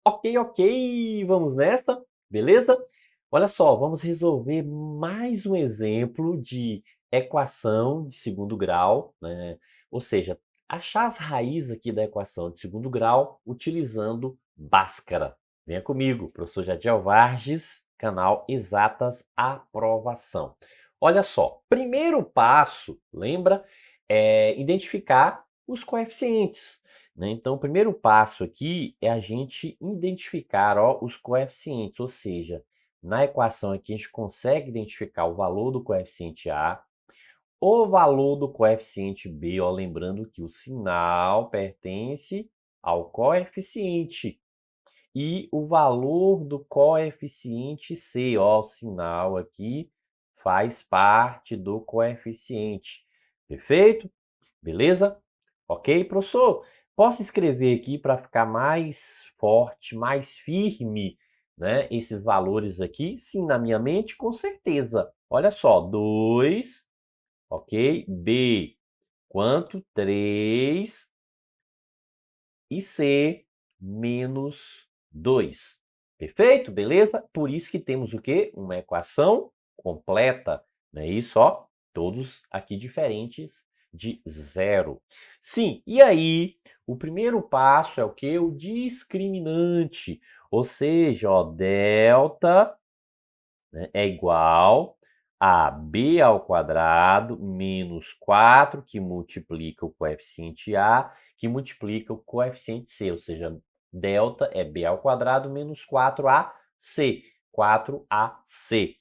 Ok, ok, vamos nessa, beleza? Olha só, vamos resolver mais um exemplo de equação de segundo grau, né? Ou seja, achar as raízes aqui da equação de segundo grau utilizando Bhaskara. Venha comigo, professor Jadiel Varges, canal Exatas Aprovação. Olha só, primeiro passo, lembra, é identificar os coeficientes, né? Então, o primeiro passo aqui é a gente identificar, ó, os coeficientes, ou seja, na equação aqui a gente consegue identificar o valor do coeficiente A, o valor do coeficiente B, ó, lembrando que o sinal pertence ao coeficiente, e o valor do coeficiente C, ó, o sinal aqui faz parte do coeficiente. Perfeito? Beleza? Ok, professor? Posso escrever aqui para ficar mais forte, mais firme, né? Esses valores aqui? Sim, na minha mente, com certeza. Olha só, 2, ok? B, quanto? 3 e C, menos 2. Perfeito? Beleza? Por isso que temos o quê? Uma equação completa, não é isso? Ó, todos aqui diferentes de zero. Sim, e aí, o primeiro passo é o quê? O discriminante, ou seja, ó, delta, né, é igual a b ao quadrado menos 4, que multiplica o coeficiente a, que multiplica o coeficiente c, ou seja, delta é b ao quadrado menos 4ac, 4ac.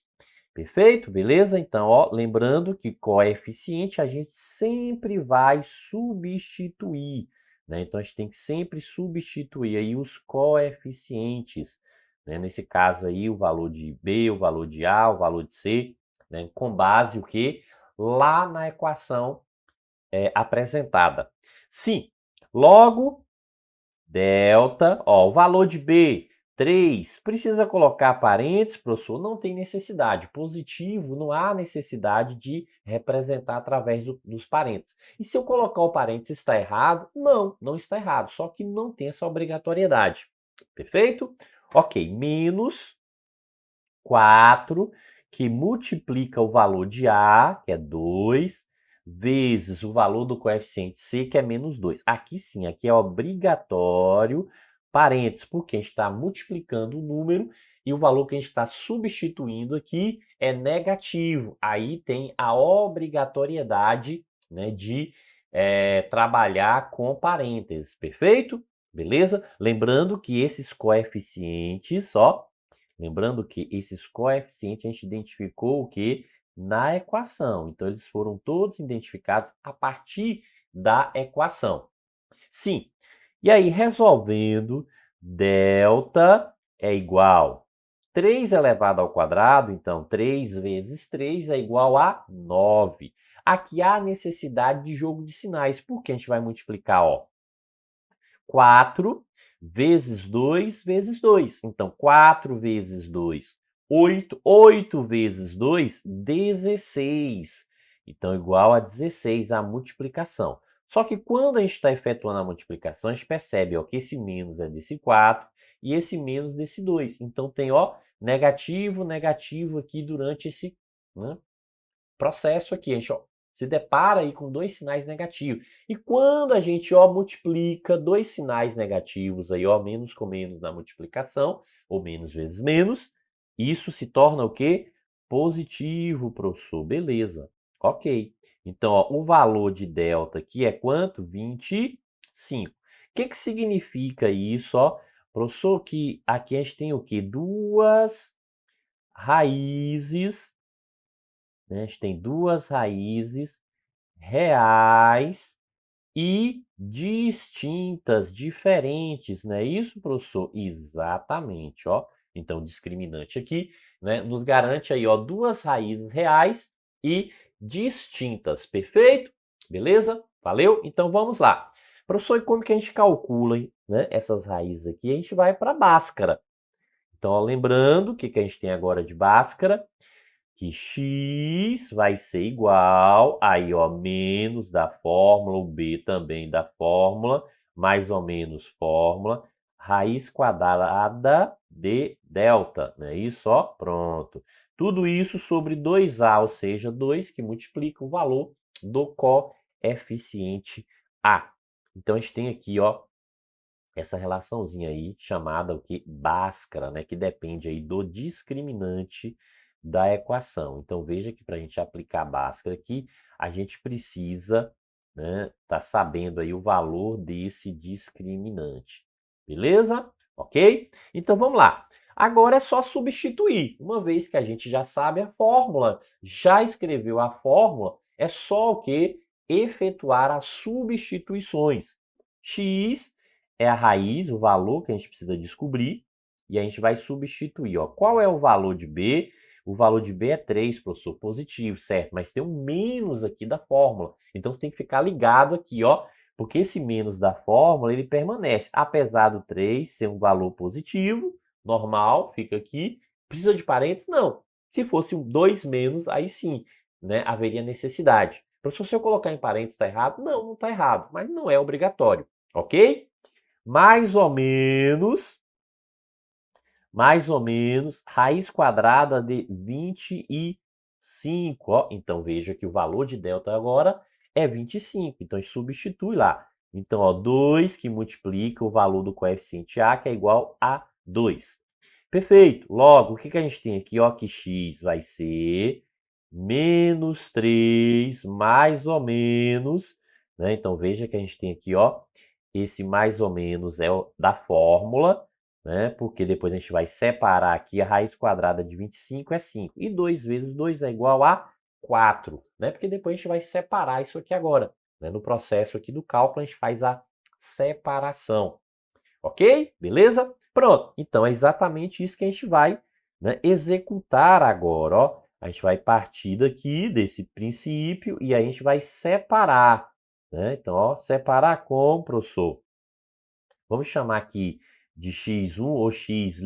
Perfeito? Beleza? Então, ó, lembrando que coeficiente a gente sempre vai substituir, né? Então, a gente tem que sempre substituir aí os coeficientes, né? Nesse caso aí, o valor de B, o valor de A, o valor de C, né? Com base o quê? Lá na equação apresentada. Sim, logo delta, ó, o valor de B, 3. Precisa colocar parênteses, professor? Não tem necessidade. Positivo, não há necessidade de representar através dos parênteses. E se eu colocar o parênteses, está errado? Não, não está errado. Só que não tem essa obrigatoriedade. Perfeito? Ok, menos 4, que multiplica o valor de A, que é 2, vezes o valor do coeficiente C, que é menos 2. Aqui sim, aqui é obrigatório parênteses, porque a gente está multiplicando o número e o valor que a gente está substituindo aqui é negativo. Aí tem a obrigatoriedade, né, de trabalhar com parênteses, perfeito? Beleza? Lembrando que esses coeficientes, ó, lembrando que esses coeficientes a gente identificou o quê? Na equação. Então, eles foram todos identificados a partir da equação. Sim. E aí, resolvendo, delta é igual 3 elevado ao quadrado, então 3 vezes 3 é igual a 9. Aqui há necessidade de jogo de sinais, porque a gente vai multiplicar, ó, 4 vezes 2 vezes 2. Então, 4 vezes 2, 8. 8 vezes 2, 16. Então, igual a 16 a multiplicação. Só que quando a gente está efetuando a multiplicação, a gente percebe, ó, que esse menos é desse 4 e esse menos desse 2. Então, tem, ó, negativo, negativo aqui durante esse, né, processo aqui. A gente, ó, se depara aí com dois sinais negativos. E quando a gente, ó, multiplica dois sinais negativos aí, ó, menos com menos na multiplicação, ou menos vezes menos, isso se torna o quê? Positivo, professor. Beleza. Ok. Então, ó, o valor de delta aqui é quanto? 25. O que que significa isso, ó? Professor, que aqui a gente tem o quê? Duas raízes, né? A gente tem duas raízes reais e distintas, diferentes, não é isso, professor? Exatamente, ó. Então, discriminante aqui, né, nos garante aí, ó, duas raízes reais e distintas, perfeito? Beleza? Valeu? Então, vamos lá. Professor, e como que a gente calcula, hein, né, essas raízes aqui? A gente vai para Bhaskara. Então, ó, lembrando, o que que a gente tem agora de Bhaskara? Que x vai ser igual, aí ó, menos da fórmula, o b também da fórmula, mais ou menos fórmula, raiz quadrada de delta, não é isso? Ó, pronto. Tudo isso sobre 2A, ou seja, 2 que multiplica o valor do coeficiente A. Então, a gente tem aqui, ó, essa relaçãozinha aí chamada o quê? Bhaskara, né? Que depende aí do discriminante da equação. Então, veja que para a gente aplicar Bhaskara aqui, a gente precisa, né, tá sabendo aí o valor desse discriminante. Beleza? Ok? Então, vamos lá. Agora é só substituir. Uma vez que a gente já sabe a fórmula, já escreveu a fórmula, é só o quê? Efetuar as substituições. X é a raiz, o valor que a gente precisa descobrir, e a gente vai substituir. Ó. Qual é o valor de B? O valor de B é 3, professor, positivo, certo? Mas tem um menos aqui da fórmula. Então, você tem que ficar ligado aqui, ó, porque esse menos da fórmula, ele permanece. Apesar do 3 ser um valor positivo, normal, fica aqui. Precisa de parênteses? Não. Se fosse um 2 menos, aí sim, né, haveria necessidade. Professor, se eu colocar em parênteses, está errado? Não, não está errado, mas não é obrigatório, ok? Mais ou menos, raiz quadrada de 25, ó. Então, veja que o valor de delta agora é 25, então a gente substitui lá. Então, ó, 2 que multiplica o valor do coeficiente A, que é igual a 2. Perfeito. Logo, o que que a gente tem aqui? Ó, que x vai ser menos 3, mais ou menos, né? Então, veja que a gente tem aqui, ó, esse mais ou menos é o da fórmula, né? Porque depois a gente vai separar aqui a raiz quadrada de 25 é 5. E 2 vezes 2 é igual a 4, né? Porque depois a gente vai separar isso aqui agora, né? No processo aqui do cálculo, a gente faz a separação. Ok? Beleza? Pronto. Então, é exatamente isso que a gente vai, né, executar agora, ó. A gente vai partir daqui, desse princípio, e a gente vai separar, né? Então, ó, separar como, professor? Vamos chamar aqui de x1 ou x',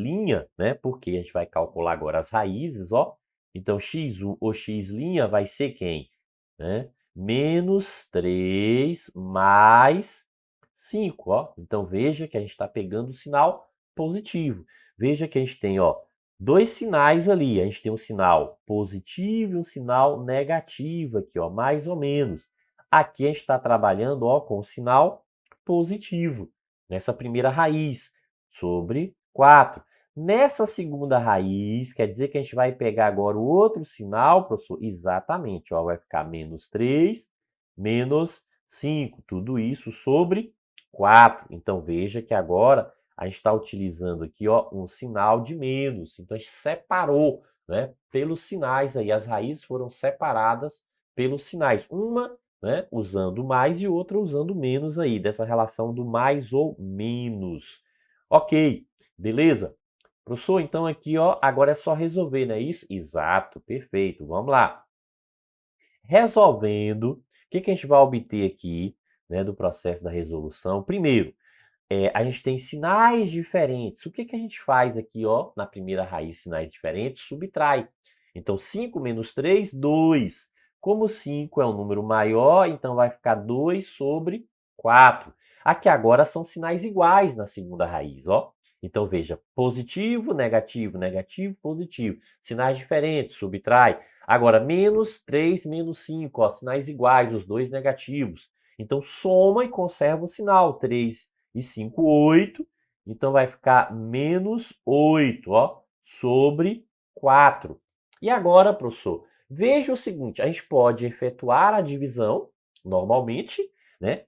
né? Porque a gente vai calcular agora as raízes, ó. Então, x1 ou x' vai ser quem? Né? Menos 3 mais 5, ó. Então, veja que a gente está pegando o sinal positivo. Veja que a gente tem, ó, dois sinais ali. A gente tem um sinal positivo e um sinal negativo aqui, ó, mais ou menos. Aqui a gente está trabalhando, ó, com o sinal positivo nessa primeira raiz, sobre 4. Nessa segunda raiz, quer dizer que a gente vai pegar agora o outro sinal, professor? Exatamente, ó, vai ficar menos 3, menos 5. Tudo isso sobre 4. Então, veja que agora a gente está utilizando aqui, ó, um sinal de menos. Então, a gente separou, né, pelos sinais aí. As raízes foram separadas pelos sinais. Uma, né, usando mais e outra usando menos aí, dessa relação do mais ou menos. Ok, beleza? Professor, então aqui, ó, agora é só resolver, não é isso? Exato, perfeito. Vamos lá. Resolvendo, o que que a gente vai obter aqui, né, do processo da resolução? Primeiro, a gente tem sinais diferentes. O que que a gente faz aqui, ó, na primeira raiz, sinais diferentes? Subtrai. Então, 5 menos 3, 2. Como 5 é um número maior, então vai ficar 2 sobre 4. Aqui agora são sinais iguais na segunda raiz, ó. Então, veja, positivo, negativo, negativo, positivo. Sinais diferentes, subtrai. Agora, menos 3, menos 5, ó, sinais iguais, os dois negativos. Então, soma e conserva o sinal. 3 e 5, 8. Então, vai ficar menos 8, ó, sobre 4. E agora, professor, veja o seguinte, a gente pode efetuar a divisão, normalmente, né?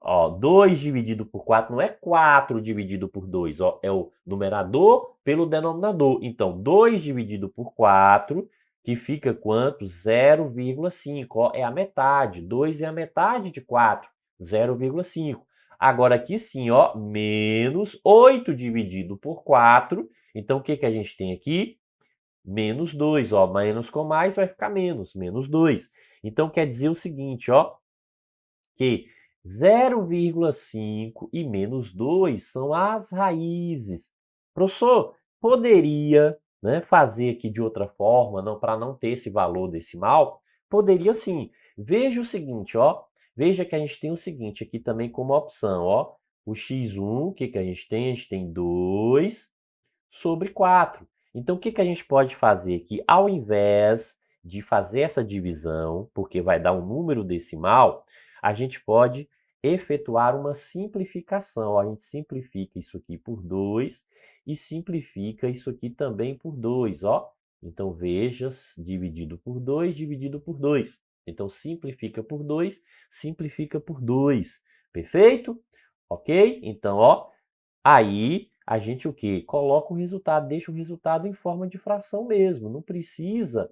Ó, 2 dividido por 4 não é 4 dividido por 2, ó, é o numerador pelo denominador. Então, 2 dividido por 4, que fica quanto? 0,5, ó, é a metade. 2 é a metade de 4, 0,5. Agora aqui sim, ó, menos 8 dividido por 4. Então, o que que a gente tem aqui? Menos 2, ó, menos com mais vai ficar menos, menos 2. Então, quer dizer o seguinte, ó, que 0,5 e menos 2 são as raízes. Professor, poderia, né, fazer aqui de outra forma, não, para não ter esse valor decimal? Poderia sim. Veja o seguinte, ó. Veja que a gente tem o seguinte aqui também como opção, ó. O x1, o que que a gente tem? A gente tem 2 sobre 4. Então, o que que a gente pode fazer aqui? Ao invés de fazer essa divisão, porque vai dar um número decimal, a gente pode efetuar uma simplificação. A gente simplifica isso aqui por 2 e simplifica isso aqui também por 2, ó. Então, veja, dividido por 2, dividido por 2. Então, simplifica por 2, simplifica por 2. Perfeito? Ok? Então, ó, aí a gente o quê? Coloca o resultado, deixa o resultado em forma de fração mesmo. Não precisa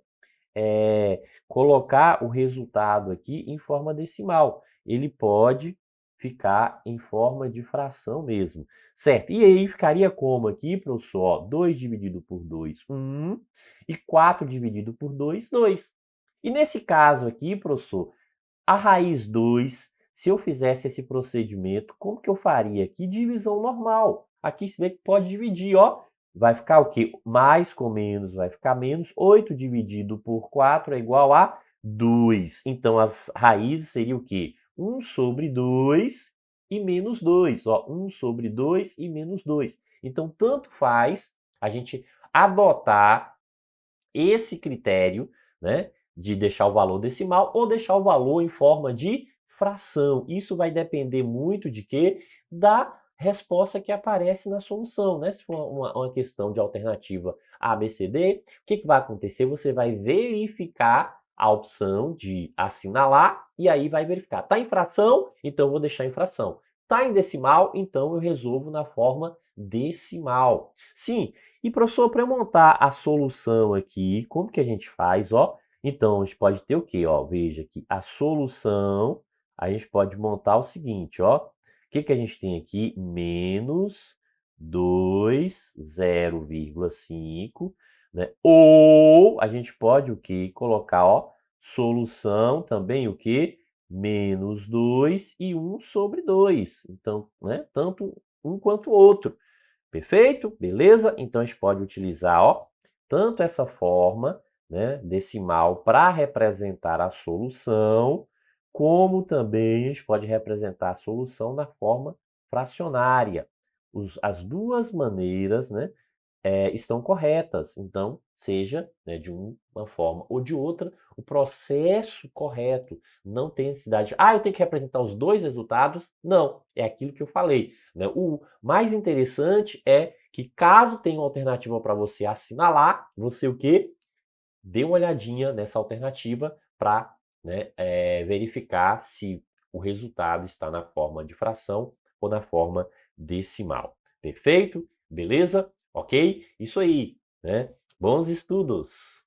colocar o resultado aqui em forma decimal. Ele pode ficar em forma de fração mesmo, certo? E aí ficaria como aqui, professor? Ó, 2 dividido por 2, 1, e 4 dividido por 2, 2. E nesse caso aqui, professor, a raiz 2, se eu fizesse esse procedimento, como que eu faria aqui? Divisão normal. Aqui se vê que pode dividir, ó. Vai ficar o quê? Mais com menos vai ficar menos. 8 dividido por 4 é igual a 2. Então, as raízes seriam o quê? 1 sobre 2 e menos 2. Ó, 1 sobre 2 e menos 2. Então, tanto faz a gente adotar esse critério, né, de deixar o valor decimal ou deixar o valor em forma de fração. Isso vai depender muito de quê? Da resposta que aparece na solução, né? Se for uma questão de alternativa A, B, C, D, o que que vai acontecer? Você vai verificar a opção de assinalar e aí vai verificar. Está em fração? Então eu vou deixar em fração. Está em decimal? Então eu resolvo na forma decimal. Sim, e professor, para eu montar a solução aqui, como que a gente faz, ó? Então, a gente pode ter o quê, ó? Veja que a solução, a gente pode montar o seguinte, ó. O que que a gente tem aqui? Menos 2, 0,5, né? Ou a gente pode o quê? Colocar, ó, solução também o quê? Menos 2 e 1 sobre 2. Então, né? Tanto um quanto o outro. Perfeito? Beleza? Então a gente pode utilizar, ó, tanto essa forma, né, decimal para representar a solução, como também a gente pode representar a solução na forma fracionária. As duas maneiras, né, estão corretas. Então, seja, né, de uma forma ou de outra, o processo correto. Não tem necessidade. Ah, eu tenho que representar os dois resultados? Não, é aquilo que eu falei, né? O mais interessante é que caso tenha uma alternativa para você assinalar, você o quê? Dê uma olhadinha nessa alternativa para, né, verificar se o resultado está na forma de fração ou na forma decimal. Perfeito? Beleza? Ok? Isso aí, né? Bons estudos!